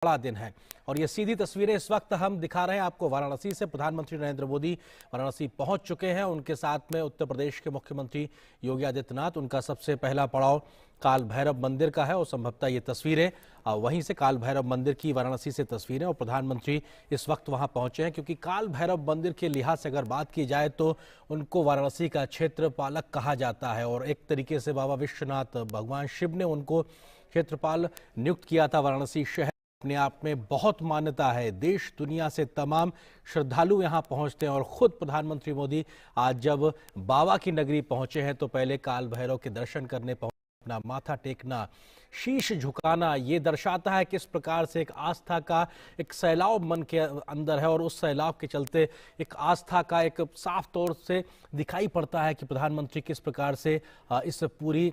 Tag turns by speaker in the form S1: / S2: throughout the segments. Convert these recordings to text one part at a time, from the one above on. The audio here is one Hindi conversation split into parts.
S1: बड़ा दिन है। और ये सीधी तस्वीरें इस वक्त हम दिखा रहे हैं आपको वाराणसी से। प्रधानमंत्री नरेंद्र मोदी वाराणसी पहुंच चुके हैं। उनके साथ में उत्तर प्रदेश के मुख्यमंत्री योगी आदित्यनाथ। उनका सबसे पहला पड़ाव काल भैरव मंदिर का है और संभवतः ये तस्वीरें वहीं से काल भैरव मंदिर की वाराणसी से तस्वीरें। और प्रधानमंत्री इस वक्त वहां पहुंचे हैं क्योंकि काल भैरव मंदिर के लिहाज से अगर बात की जाए तो उनको वाराणसी का क्षेत्रपालक कहा जाता है। और एक तरीके से बाबा विश्वनाथ भगवान शिव ने उनको क्षेत्रपाल नियुक्त किया था। वाराणसी शहर अपने आप में बहुत मान्यता है। देश दुनिया से तमाम श्रद्धालु यहां पहुंचते हैं और खुद प्रधानमंत्री मोदी आज जब बाबा की नगरी पहुंचे हैं तो पहले काल भैरव के दर्शन करने पहुंचे। अपना माथा टेकना, शीश झुकाना, ये दर्शाता है किस प्रकार से एक आस्था का एक सैलाब मन के अंदर है। और उस सैलाब के चलते एक आस्था का एक साफ तौर से दिखाई पड़ता है कि प्रधानमंत्री किस प्रकार से इस पूरी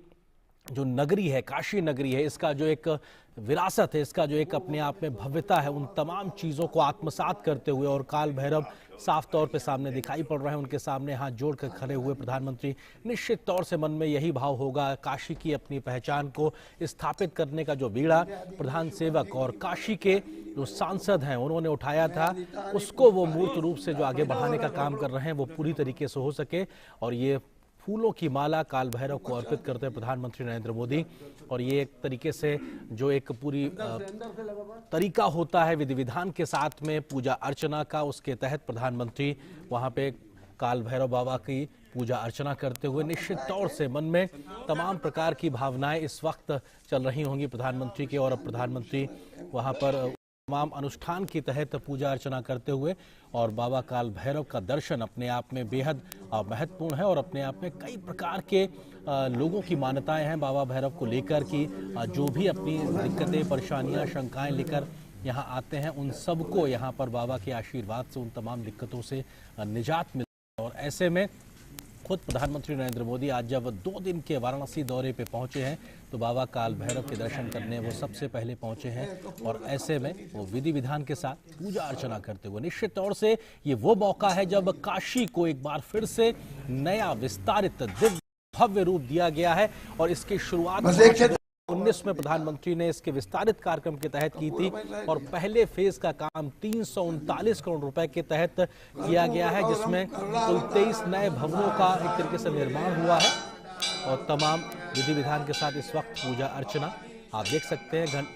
S1: जो नगरी है, काशी नगरी है, इसका जो एक विरासत है, इसका जो एक अपने आप में भव्यता है, उन तमाम चीज़ों को आत्मसात करते हुए और काल भैरव साफ तौर पे सामने दिखाई पड़ रहे हैं। उनके सामने हाथ जोड़कर खड़े हुए प्रधानमंत्री, निश्चित तौर से मन में यही भाव होगा, काशी की अपनी पहचान को स्थापित करने का जो बीड़ा प्रधान सेवक और काशी के जो सांसद हैं उन्होंने उठाया था, उसको वो मूर्त रूप से जो आगे बढ़ाने का काम कर रहे हैं वो पूरी तरीके से हो सके। और ये फूलों की माला काल भैरव को अर्पित करते हैं प्रधानमंत्री नरेंद्र मोदी। और ये एक तरीके से जो एक पूरी तरीका होता है विधि विधान के साथ में पूजा अर्चना का, उसके तहत प्रधानमंत्री वहां पे काल भैरव बाबा की पूजा अर्चना करते हुए निश्चित तौर से मन में तमाम प्रकार की भावनाएं इस वक्त चल रही होंगी प्रधानमंत्री के। और अब प्रधानमंत्री वहां पर तमाम अनुष्ठान के तहत पूजा अर्चना करते हुए और बाबा काल भैरव का दर्शन अपने आप में बेहद महत्वपूर्ण है। और अपने आप में कई प्रकार के लोगों की मान्यताएं हैं बाबा भैरव को लेकर कि जो भी अपनी दिक्कतें, परेशानियां, शंकाएं लेकर यहां आते हैं उन सबको यहां पर बाबा के आशीर्वाद से उन तमाम दिक्कतों से निजात मिलती है। और ऐसे में खुद प्रधानमंत्री नरेंद्र मोदी आज जब 2 दिन के वाराणसी दौरे पे पहुंचे हैं तो बाबा काल भैरव के दर्शन करने वो सबसे पहले पहुंचे हैं। और ऐसे में वो विधि विधान के साथ पूजा अर्चना करते हुए निश्चित तौर से ये वो मौका है जब काशी को एक बार फिर से नया विस्तारित दिव्य भव्य रूप दिया गया है। और इसकी शुरुआत 19 में प्रधानमंत्री ने इसके विस्तारित कार्यक्रम के तहत की थी और पहले फेज का काम 339 करोड़ रुपए के तहत किया गया है, जिसमें कुल 23 नए भवनों का एक तरीके से निर्माण हुआ है। और तमाम विधि विधान के साथ इस वक्त पूजा अर्चना आप देख सकते हैं।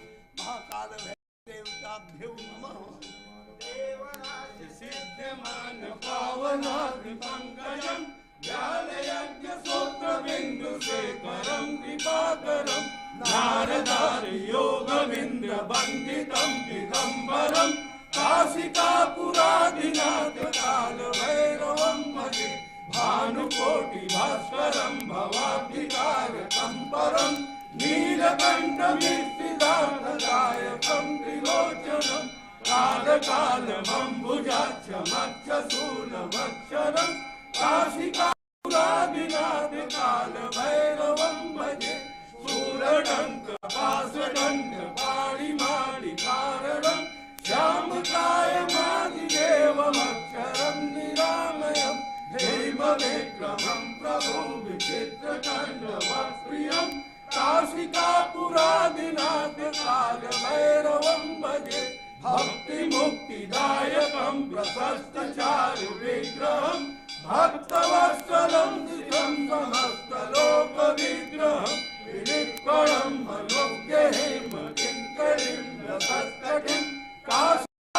S2: नारदार योगविंद्र वंदितं दिगंबरं काशिकापुरादिनाथ काल भैरवं भजे भानुकोटि भास्करं भवाब्धिकारकं परं नीलकण्ठमिष्टिदानदायकं त्रिलोचनं कालकालमम्बुजाक्षमक्षशूलमक्षरं काशिकापुरादिनाथ काल भैरवं भजे शूलडंक पाशडंक पाणिमाणिकारणं श्यामकायमादिदेवमक्षरं निरामयं हेमविक्रमं प्रभु विचित्रताण्डवप्रियं काशिकापुरादिनाथ काल भैरवं भजे भक्तिमुक्तिदायकं प्रशस्तचारुविग्रहं भक्तवत्सलं निजं समस्तलोकविग्रहं विनिष्कळं मनोज्ञहेम किङ्करीं रसस्तटिं काशिकापुरादिनाथ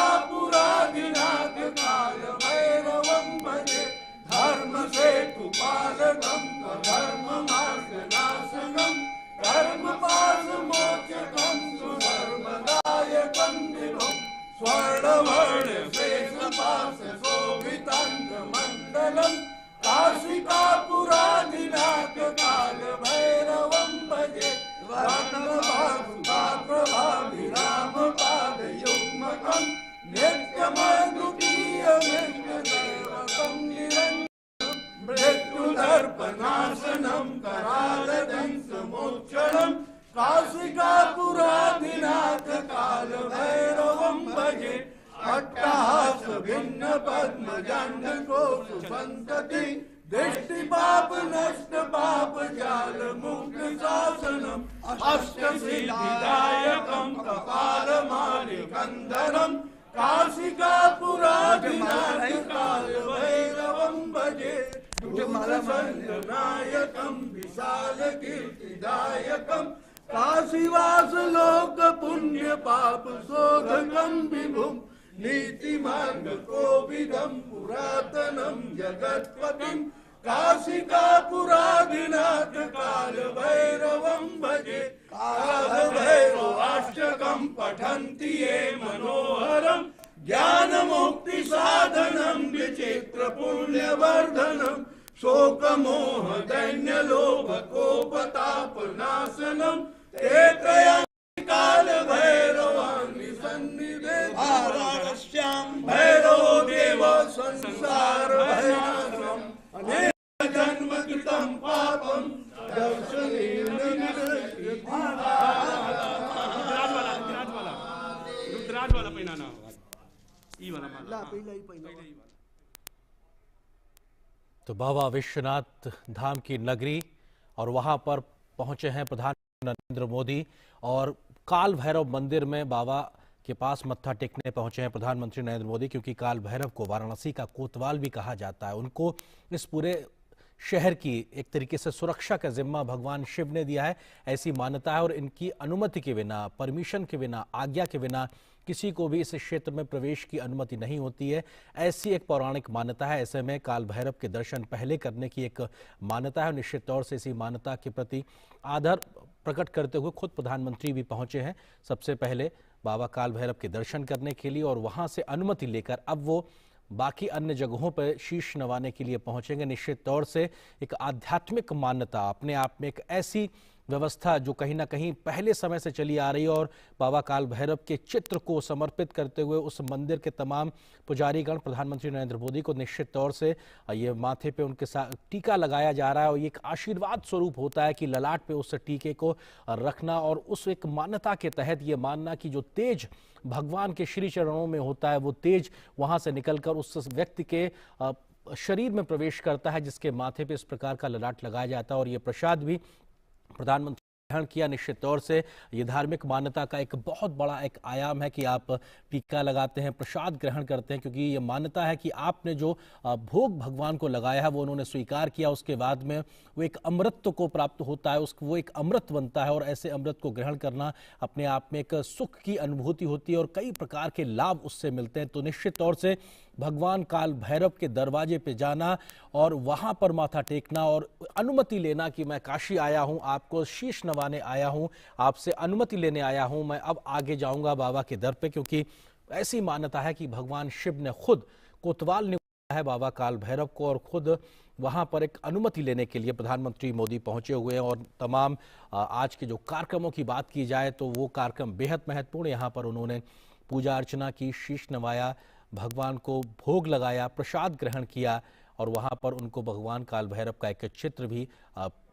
S2: काल भैरवं भजे धर्मसेतुपालकं धर्ममार्गनाशनं धर्मपाशमोचकं सुधर्मदायकं विभुं स्वर्णवर्णशेषपाशशोभिताङ्गमण्डलं काशिकापुरादिनाथ काल भैरवं भजे रत्नभासुताप्रभाभिरामपादयुग्मकं नित्यमद्वितीयमिष्टदेवकं निरञ्जनं मृत्युदर्पनाशनं करालदंशमोक्षणं काशिकापुरादिनाथ काल भैरवं भजे अट्टहास भिन्न पद्मजंडकोशसंतति दृष्टिपाप नष्ट पाप जाल मुक्त शासनम अष्टसिद्धिदायकं कपालमालिकं संजनायकं विशाल कीर्तिदायकं काशीवास लोक पुण्य पाप शोधकं विभुं नीतिमार्ग कोविदं पुरातनं जगत्पतिं काशिकापुरादिनाथ काल भैरवं भजे। काल भैरवाष्टकं पठन्ति ये मनोहरं ज्ञान मुक्ति साधनं विचित्र पुण्यवर्धनं शोकमोह दैन्य लोभ कोपताप नाशनं ते त्रयं काल भैरवाणि सन्निधे भैरव देव संसार भयनाशम् अनेक जन्म कृतं पापं दर्शनेन
S3: रुद्राज वाला पहिना ना ई वाला माला
S1: तो बाबा विश्वनाथ धाम की नगरी और वहां पर पहुंचे हैं प्रधानमंत्री नरेंद्र मोदी और काल भैरव मंदिर में बाबा के पास मत्था टेकने पहुंचे हैं प्रधानमंत्री नरेंद्र मोदी, क्योंकि काल भैरव को वाराणसी का कोतवाल भी कहा जाता है। उनको इस पूरे शहर की एक तरीके से सुरक्षा का जिम्मा भगवान शिव ने दिया है, ऐसी मान्यता है। और इनकी अनुमति के बिना, परमिशन के बिना, आज्ञा के बिना किसी को भी इस क्षेत्र में प्रवेश की अनुमति नहीं होती है, ऐसी एक पौराणिक मान्यता है। ऐसे में काल भैरव के दर्शन पहले करने की एक मान्यता है। निश्चित तौर से इसी मान्यता के प्रति आदर प्रकट करते हुए खुद प्रधानमंत्री भी पहुंचे हैं सबसे पहले बाबा काल भैरव के दर्शन करने के लिए, और वहां से अनुमति लेकर अब वो बाकी अन्य जगहों पर शीश नवाने के लिए पहुंचेंगे। निश्चित तौर से एक आध्यात्मिक मान्यता अपने आप में एक ऐसी व्यवस्था जो कहीं ना कहीं पहले समय से चली आ रही है, और बाबा काल भैरव के चित्र को समर्पित करते हुए उस मंदिर के तमाम पुजारीगण प्रधानमंत्री नरेंद्र मोदी को निश्चित तौर से ये माथे पे उनके साथ टीका लगाया जा रहा है, और ये एक आशीर्वाद स्वरूप होता है कि ललाट पे उस टीके को रखना, और उस एक मान्यता के तहत ये मानना कि जो तेज भगवान के श्री चरणों में होता है वो तेज वहां से निकलकर उस व्यक्ति के शरीर में प्रवेश करता है जिसके माथे पे इस प्रकार का ललाट लगाया जाता है। और ये प्रसाद भी प्रधानमंत्री ग्रहण किया। निश्चित तौर से ये धार्मिक मान्यता का एक बहुत बड़ा एक आयाम है कि आप टीका लगाते हैं, प्रसाद ग्रहण करते हैं, क्योंकि ये मान्यता है कि आपने जो भोग भगवान को लगाया है वो उन्होंने स्वीकार किया, उसके बाद में वो एक अमृत को प्राप्त होता है, वो एक अमृत बनता है, और ऐसे अमृत को ग्रहण करना अपने आप में एक सुख की अनुभूति होती है और कई प्रकार के लाभ उससे मिलते हैं। तो निश्चित तौर से भगवान काल भैरव के दरवाजे पे जाना और वहां पर माथा टेकना और अनुमति लेना कि मैं काशी आया हूं, आपको शीश नवाने आया हूं, आपसे अनुमति लेने आया हूं, मैं अब आगे जाऊंगा बाबा के दर पे, क्योंकि ऐसी मान्यता है कि भगवान शिव ने खुद कोतवाल निकाला है बाबा काल भैरव को, और खुद वहां पर एक अनुमति लेने के लिए प्रधानमंत्री मोदी पहुंचे हुए हैं। और तमाम आज के जो कार्यक्रमों की बात की जाए तो वो कार्यक्रम बेहद महत्वपूर्ण। यहाँ पर उन्होंने पूजा अर्चना की, शीश नवाया, भगवान को भोग लगाया, प्रसाद ग्रहण किया, और वहां पर उनको भगवान काल भैरव का एक चित्र भी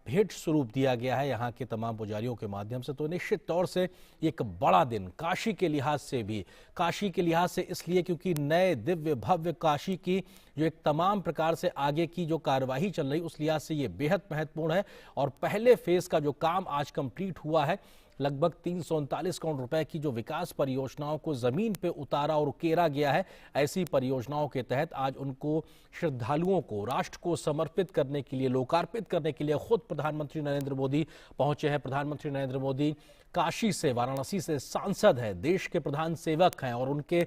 S1: भेंट स्वरूप दिया गया है यहाँ के तमाम पुजारियों के माध्यम से। तो निश्चित तौर से एक बड़ा दिन काशी के लिहाज से भी, काशी के लिहाज से इसलिए क्योंकि नए दिव्य भव्य काशी की जो एक तमाम प्रकार से आगे की जो कार्यवाही चल रही उस लिहाज से ये बेहद महत्वपूर्ण है। और पहले फेज का जो काम आज कंप्लीट हुआ है, लगभग 339 करोड़ रुपए की जो विकास परियोजनाओं को जमीन पे उतारा और उकेरा गया है, ऐसी परियोजनाओं के तहत आज उनको श्रद्धालुओं को, राष्ट्र को समर्पित करने के लिए, लोकार्पित करने के लिए खुद प्रधानमंत्री नरेंद्र मोदी पहुंचे हैं। प्रधानमंत्री नरेंद्र मोदी काशी से, वाराणसी से सांसद हैं, देश के प्रधान सेवक हैं, और उनके